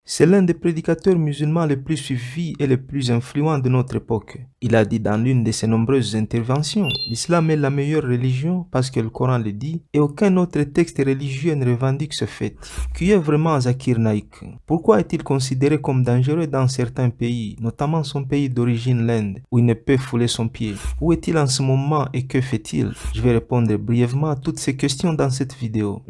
C'est l'un des prédicateurs musulmans les plus suivis et les plus influents de notre époque. Il a dit dans l'une de ses nombreuses interventions, l'islam est la meilleure religion parce que le Coran le dit et aucun autre texte religieux ne revendique ce fait. Qui est vraiment Zakir Naik? Pourquoi est-il considéré comme dangereux dans certains pays, notamment son pays d'origine l'Inde, où il ne peut fouler son pied? Où est-il en ce moment et que fait-il? Je vais répondre brièvement à toutes ces questions dans cette vidéo.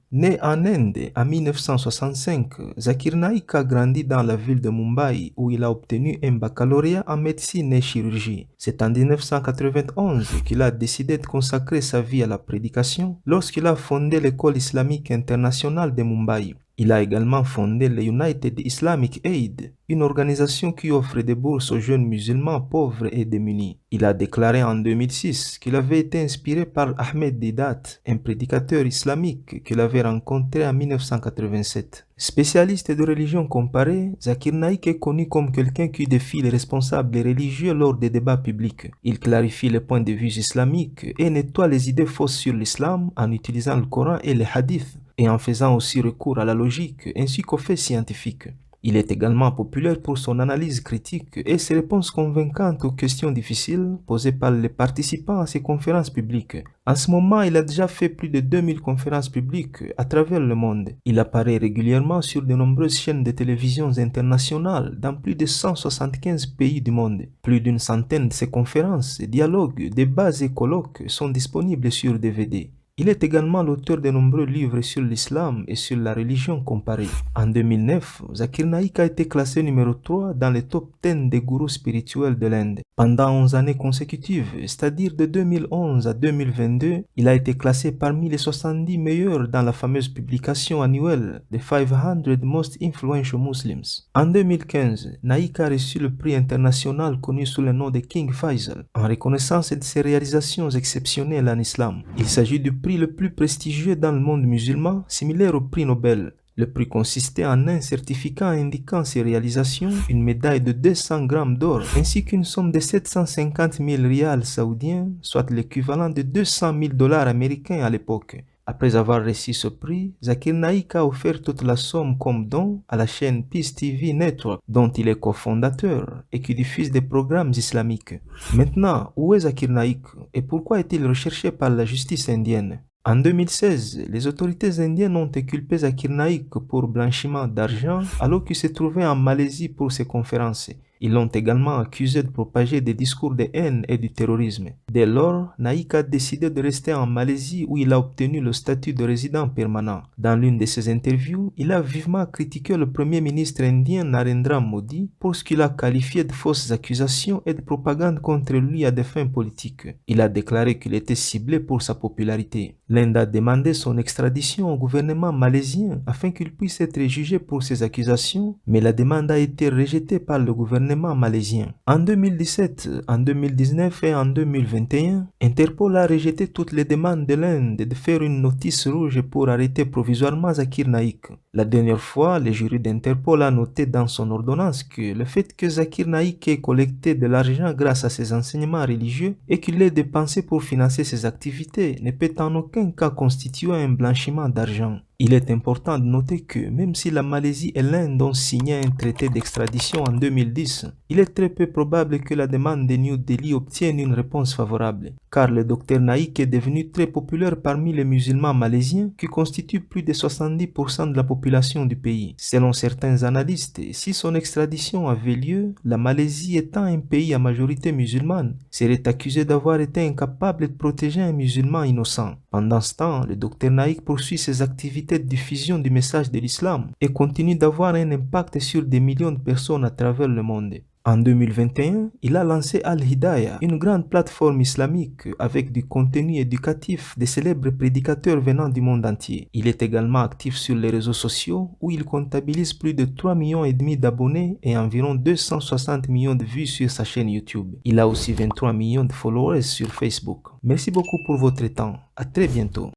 Né en Inde en 1965, Zakir Naik a grandi dans la ville de Mumbai où il a obtenu un baccalauréat en médecine et chirurgie. C'est en 1991 qu'il a décidé de consacrer sa vie à la prédication lorsqu'il a fondé l'école islamique internationale de Mumbai. Il a également fondé le United Islamic Aid, une organisation qui offre des bourses aux jeunes musulmans pauvres et démunis. Il a déclaré en 2006 qu'il avait été inspiré par Ahmed Didat, un prédicateur islamique qu'il avait rencontré en 1987. Spécialiste de religion comparée, Zakir Naik est connu comme quelqu'un qui défie les responsables religieux lors des débats publics. Il clarifie les points de vue islamiques et nettoie les idées fausses sur l'islam en utilisant le Coran et les hadiths, et en faisant aussi recours à la logique ainsi qu'aux faits scientifiques. Il est également populaire pour son analyse critique et ses réponses convaincantes aux questions difficiles posées par les participants à ses conférences publiques. En ce moment, il a déjà fait plus de 2000 conférences publiques à travers le monde. Il apparaît régulièrement sur de nombreuses chaînes de télévision internationales dans plus de 175 pays du monde. Plus d'une centaine de ses conférences, dialogues, débats et colloques sont disponibles sur DVD. Il est également l'auteur de nombreux livres sur l'islam et sur la religion comparée. En 2009, Zakir Naik a été classé numéro 3 dans les top 10 des gourous spirituels de l'Inde. Pendant 11 années consécutives, c'est-à-dire de 2011 à 2022, il a été classé parmi les 70 meilleurs dans la fameuse publication annuelle des 500 Most Influential Muslims. En 2015, Naik a reçu le prix international connu sous le nom de King Faisal, en reconnaissance de ses réalisations exceptionnelles en islam. Il s'agit du prix le plus prestigieux dans le monde musulman, similaire au prix Nobel. Le prix consistait en un certificat indiquant ses réalisations, une médaille de 200 grammes d'or, ainsi qu'une somme de 750 000 rials saoudiens, soit l'équivalent de 200 000 dollars américains à l'époque. Après avoir reçu ce prix, Zakir Naik a offert toute la somme comme don à la chaîne Peace TV Network, dont il est cofondateur et qui diffuse des programmes islamiques. Maintenant, où est Zakir Naik et pourquoi est-il recherché par la justice indienne? En 2016, les autorités indiennes ont inculpé Zakir Naik pour blanchiment d'argent alors qu'il se trouvait en Malaisie pour ses conférences. Ils l'ont également accusé de propager des discours de haine et du terrorisme. Dès lors, Naik a décidé de rester en Malaisie où il a obtenu le statut de résident permanent. Dans l'une de ses interviews, il a vivement critiqué le premier ministre indien Narendra Modi pour ce qu'il a qualifié de fausses accusations et de propagande contre lui à des fins politiques. Il a déclaré qu'il était ciblé pour sa popularité. L'Inde a demandé son extradition au gouvernement malaisien afin qu'il puisse être jugé pour ces accusations, mais la demande a été rejetée par le gouvernement malaisien. En 2017, en 2019 et en 2021, Interpol a rejeté toutes les demandes de l'Inde de faire une notice rouge pour arrêter provisoirement Zakir Naik. La dernière fois, le jury d'Interpol a noté dans son ordonnance que le fait que Zakir Naik ait collecté de l'argent grâce à ses enseignements religieux et qu'il l'ait dépensé pour financer ses activités ne peut en aucun cas constituer un blanchiment d'argent. Il est important de noter que même si la Malaisie et l'Inde ont signé un traité d'extradition en 2010, il est très peu probable que la demande de New Delhi obtienne une réponse favorable, car le docteur Naik est devenu très populaire parmi les musulmans malaisiens qui constituent plus de 70% de la population du pays. Selon certains analystes, si son extradition avait lieu, la Malaisie étant un pays à majorité musulmane, serait accusée d'avoir été incapable de protéger un musulman innocent. Pendant ce temps, le docteur Naik poursuit ses activités de diffusion du message de l'islam et continue d'avoir un impact sur des millions de personnes à travers le monde. En 2021, il a lancé Al-Hidayah, une grande plateforme islamique avec du contenu éducatif des célèbres prédicateurs venant du monde entier. Il est également actif sur les réseaux sociaux où il comptabilise plus de 3,5 millions d'abonnés et environ 260 millions de vues sur sa chaîne YouTube. Il a aussi 23 millions de followers sur Facebook. Merci beaucoup pour votre temps. À très bientôt.